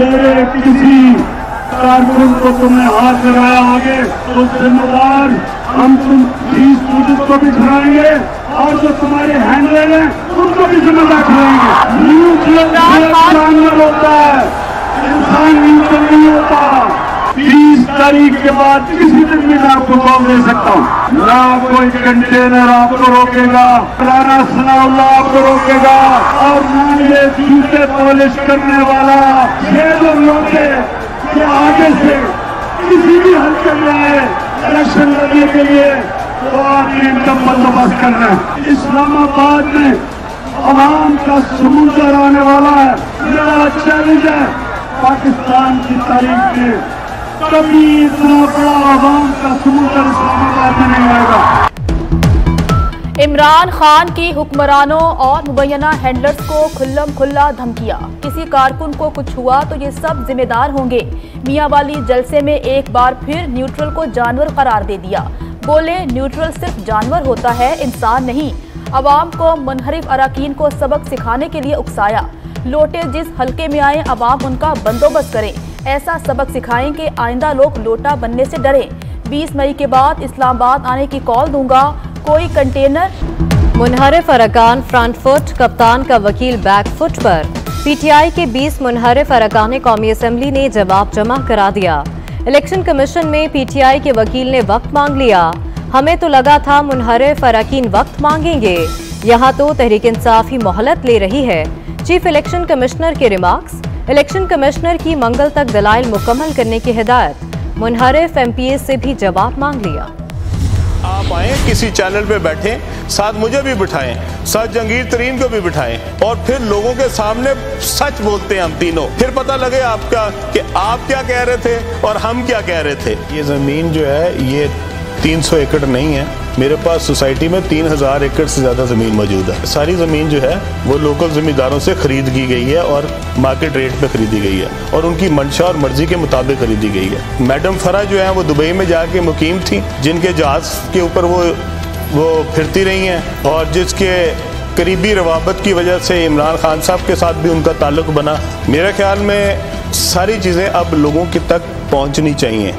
मेरे किसी कारकुन को तुमने हाथ लगाया आगे तो जिम्मेदार हम तुम 20 पुलिस को भी ठहराएंगे और जो तुम्हारे हैंडलर हैं उनको भी जिम्मेदार ठहराएंगे। न्यूट्रल जानवर होता है, इंसान न्यूट्रल नहीं होता। 30 तारीख के बाद किसी दिन भी मैं आपको कॉल दे सकता हूँ, ना कोई कंटेनर आपको रोकेगा, राना सनाउल्लाह आपको रोकेगा, और ना ये जूते पॉलिश करने वाला ये लोग रोके कि आगे से किसी भी हल्के में इलेक्शन लड़ने के लिए तो आपने इनका बंदोबस्त करना है। इस्लामाबाद में अवाम का समुंदर आने वाला है। मेरा चैलेंज है, पाकिस्तान की तारीख में कभी इतना बड़ा अवाम का समुंदर इस्लामाबाद में नहीं आएगा। इमरान खान की हुक्मरानों और मुबैना हैंडलर्स को खुल्लम खुल्ला धमकियां। किसी कारकुन को कुछ हुआ तो ये सब जिम्मेदार होंगे। मियांवाली जलसे में एक बार फिर न्यूट्रल को जानवर करार दे दिया। बोले न्यूट्रल सिर्फ जानवर होता है, इंसान नहीं। अवाम को मुनहरिफ अराकीन को सबक सिखाने के लिए उकसाया। लोटे जिस हल्के में आए अवाम उनका बंदोबस्त करे, ऐसा सबक सिखाएं कि आइंदा लोग लोटा बनने से डरे। 20 मई के बाद इस्लामाबाद आने की कॉल दूंगा, कोई कंटेनर। मुनहरिफ अरकान फ्रंट फुट, कप्तान का वकील बैक फुट पर। पीटीआई के 20 मुनहरिफ अरकान कौमी असम्बली ने जवाब जमा करा दिया। इलेक्शन कमीशन में पीटीआई के वकील ने वक्त मांग लिया। हमें तो लगा था मुनहरिफ अरकान वक्त मांगेंगे, यहाँ तो तहरीक इंसाफ ही मोहलत ले रही है। चीफ इलेक्शन कमिश्नर के रिमार्क्स। इलेक्शन कमिश्नर की मंगल तक दलाइल मुकम्मल करने की हिदायत। मुनहरिफ एमपीएस से भी जवाब मांग लिया। आप आए किसी चैनल पे बैठे, साथ मुझे भी बिठाएं, साथ जंगीर तरीन को भी बिठाएं, और फिर लोगों के सामने सच बोलते हैं हम तीनों। फिर पता लगे आपका कि आप क्या कह रहे थे और हम क्या कह रहे थे। ये जमीन जो है ये 300 एकड़ नहीं है। मेरे पास सोसाइटी में 3000 एकड़ से ज्यादा जमीन मौजूद है। सारी जमीन जो है वो लोकल जमींदारों से खरीद की गई है और मार्केट रेट पे खरीदी गई है और उनकी मंशा और मर्जी के मुताबिक खरीदी गई है। मैडम फरा जो है वो दुबई में जाके मुकीम थी, जिनके जहाज के ऊपर वो फिरती रही हैं और जिसके करीबी रवाबत की वजह से इमरान खान साहब के साथ भी उनका ताल्लुक बना। मेरे ख्याल में सारी चीजें अब लोगों के तक पहुंचनी चाहिए।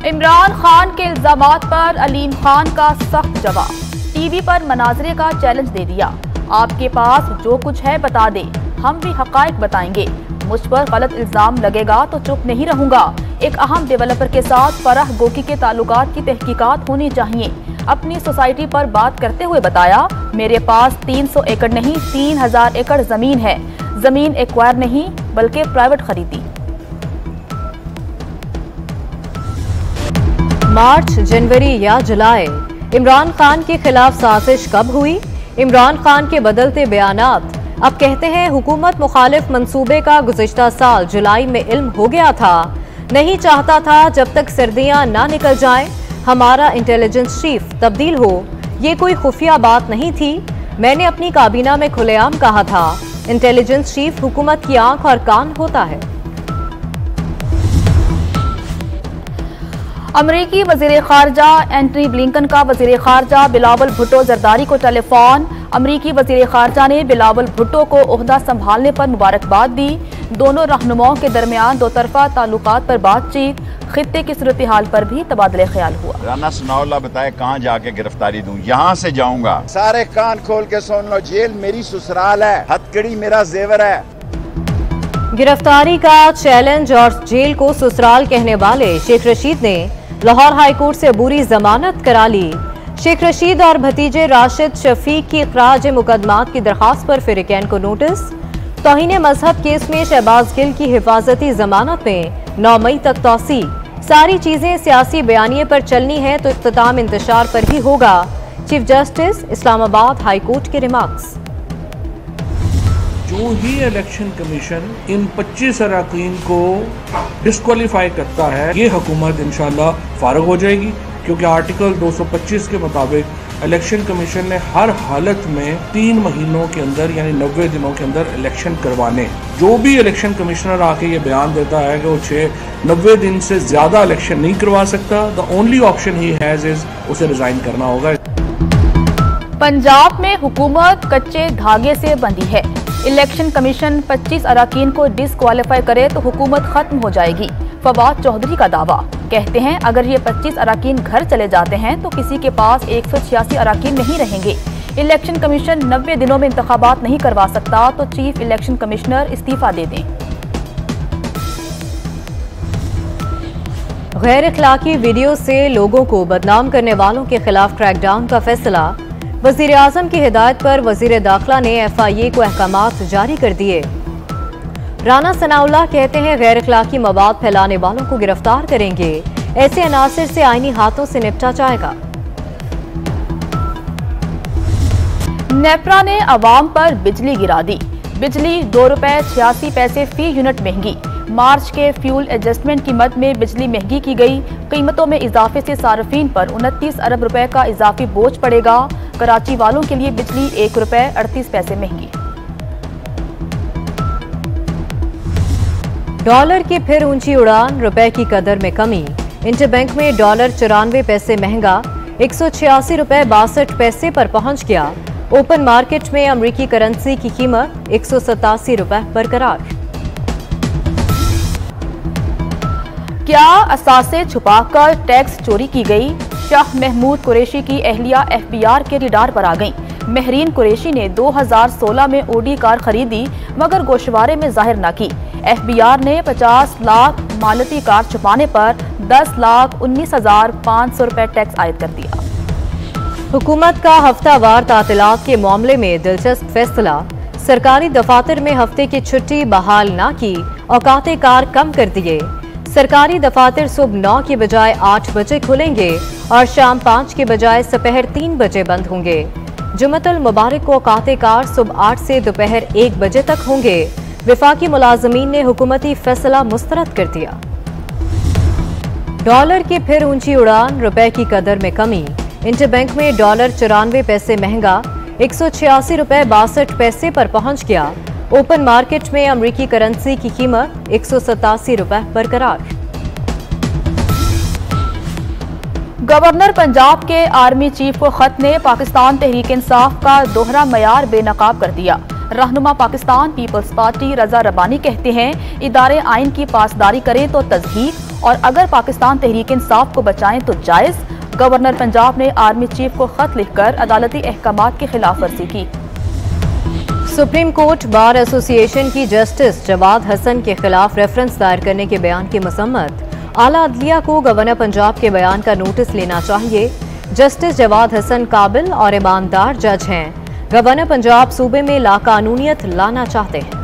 इमरान खान के इल्जामात पर अलीम खान का सख्त जवाब। टीवी पर मनाजरे का चैलेंज दे दिया। आपके पास जो कुछ है बता दे, हम भी हकायक बताएंगे। मुझ पर गलत इल्जाम लगेगा तो चुप नहीं रहूंगा। एक अहम डेवलपर के साथ फराह गोकी के ताल्लुकात की तहकीकात होनी चाहिए। अपनी सोसाइटी पर बात करते हुए बताया, मेरे पास 300 एकड़ नहीं 3000 एकड़ जमीन है। जमीन एक्वायर नहीं बल्कि प्राइवेट खरीदी। मार्च, जनवरी या जुलाई, इमरान खान के खिलाफ साजिश कब हुई? इमरान खान के बदलते बयानात। अब कहते हैं हुकूमत मुखालिफ मंसूबे का गुज़िश्ता साल जुलाई में इल्म हो गया था। नहीं चाहता था जब तक सर्दियां ना निकल जाएं हमारा इंटेलिजेंस चीफ तब्दील हो। ये कोई खुफिया बात नहीं थी। मैंने अपनी काबीना में खुलेआम कहा था, इंटेलिजेंस चीफ हुकूमत की आंख और कान होता है। अमरीकी वजीर खारजा एंटनी ब्लिंकन का वजीर खारजा बिलावल भुट्टो जरदारी को टेलीफोन। अमरीकी वजीर खारजा ने बिलावल भुट्टो को ओहदा संभालने पर मुबारकबाद दी। दोनों रहनुमाओं के दरमियान दो तरफा ताल्लुकात पर बातचीत, खित्ते की सूरत हाल पर भी तबादले ख्याल हुआ। राना सनाउल्लाह बताए कहाँ जाके गिरफ्तारी दूं? यहाँ से जाऊंगा। सारे कान खोल के सुन लो, जेल मेरी ससुराल है, हथकड़ी मेरा जेवर है। गिरफ्तारी का चैलेंज और जेल को ससुराल कहने वाले शेख रशीद ने लाहौर हाई कोर्ट से अबूरी जमानत करा ली। शेख रशीद और भतीजे राशिद शफीक की इखराज मुकदमात की दरखास्त पर फिरिकैन को नोटिस। तौहीन मजहब केस में शहबाज गिल की हिफाजती जमानत में 9 मई तक तौसी। सारी चीजें सियासी बयानिए पर चलनी है तो इख्तिताम इंतशार पर ही होगा। Chief justice Islamabad high court के रिमार्क्स। जो ही इलेक्शन कमीशन इन 25 अरकान को डिस्क्वालीफाई करता है, ये हुकूमत इंशाल्लाह फारग हो जाएगी, क्योंकि आर्टिकल 225 के मुताबिक इलेक्शन कमीशन ने हर हालत में 3 महीनों के अंदर यानी 90 दिनों के अंदर इलेक्शन करवाने। जो भी इलेक्शन कमिश्नर आके ये बयान देता है कि वो 90 दिन से ज्यादा इलेक्शन नहीं करवा सकता, the only option he has is उसे रिजाइन करना होगा। पंजाब में हुकूमत कच्चे धागे से बंधी है। इलेक्शन कमीशन 25 अराकीन को डिस्क्वालीफाई करे तो हुकूमत खत्म हो जाएगी। फवाद चौधरी का दावा, कहते हैं अगर ये 25 अराकीन घर चले जाते हैं तो किसी के पास 186 अराकीन नहीं रहेंगे। इलेक्शन कमीशन 90 दिनों में इंतखाबात नहीं करवा सकता तो चीफ इलेक्शन कमिश्नर इस्तीफा दे दें। गैर अखलाकी वीडियो से लोगों को बदनाम करने वालों के खिलाफ क्रैकडाउन का फैसला। वजीर आजम की हिदायत पर वजीर दाखिला ने FIA को अहकामात जारी कर दिए। राना सनाउल्लाह कहते हैं गैर अखलाकी मवाद फैलाने वालों को गिरफ्तार करेंगे, ऐसे अनासर से आईनी हाथों से निपटा जाएगा। नेपरा ने अवाम पर बिजली गिरा दी। बिजली ₹2.86 फी यूनिट महंगी। मार्च के फ्यूल एडजस्टमेंट की मद में बिजली महंगी की गई। कीमतों में इजाफे से सार्फिन पर 29 अरब रुपए का इजाफी बोझ पड़ेगा। कराची वालों के लिए बिजली ₹1.38 महंगी। डॉलर की फिर ऊंची उड़ान, रुपए की कदर में कमी। इंटरबैंक में डॉलर 94 पैसे महंगा, 186 रुपए 62 पैसे पर पहुंच गया। ओपन मार्केट में अमरीकी करेंसी की कीमत 187 रुपए बरकरार। क्या असासे छुपाकर टैक्स चोरी की गई? शाह महमूद कुरैशी की अहलिया FBR के रिडार पर आ गईं। महरीन कुरैशी ने 2016 में ओडी कार खरीदी मगर गोशवारे में जाहिर न की। FBR ने 50 लाख मालती कार छुपाने पर 10,19,500 रुपए टैक्स आयद कर दिया। हुकूमत का हफ्तावार तातीलात के मामले में दिलचस्प फैसला। सरकारी दफातर में हफ्ते की छुट्टी बहाल न की, औकाते कार कम कर दिए। सरकारी दफातर सुबह 9 के बजाय 8 बजे खुलेंगे और शाम 5 के बजाय दोपहर 3 बजे बंद होंगे। जुमतुल मुबारक को औकाते कार सुबह 8 से दोपहर 1 बजे तक होंगे। विफाकी मुलाजमीन ने हुकूमती फैसला मुस्तरद कर दिया। डॉलर की फिर ऊंची उड़ान, रुपए की कदर में कमी। इंटरबैंक में डॉलर 94 पैसे महंगा, 186 रुपए 62 पैसे पर पहुंच गया। ओपन मार्केट में अमरीकी करेंसी की कीमत 187 रुपए बरकरार। गवर्नर पंजाब के आर्मी चीफ को खत ने पाकिस्तान तहरीक इंसाफ का दोहरा मयार बेनकाब कर दिया। रहनुमा पाकिस्तान पीपल्स पार्टी रजा रबानी कहते हैं इदारे आइन की पासदारी करें तो तस्दीक और अगर पाकिस्तान तहरीक इंसाफ को बचाएं तो जायज। गवर्नर पंजाब ने आर्मी चीफ को खत लिखकर अदालती अहकामात की खिलाफ वर्जी की। सुप्रीम कोर्ट बार एसोसिएशन की जस्टिस जवाद हसन के खिलाफ रेफरेंस दायर करने के बयान की मसम्मत। आला अदलिया को गवर्नर पंजाब के बयान का नोटिस लेना चाहिए। जस्टिस जवाद हसन काबिल और ईमानदार जज हैं। गवर्नर पंजाब सूबे में लाकानूनियत लाना चाहते हैं।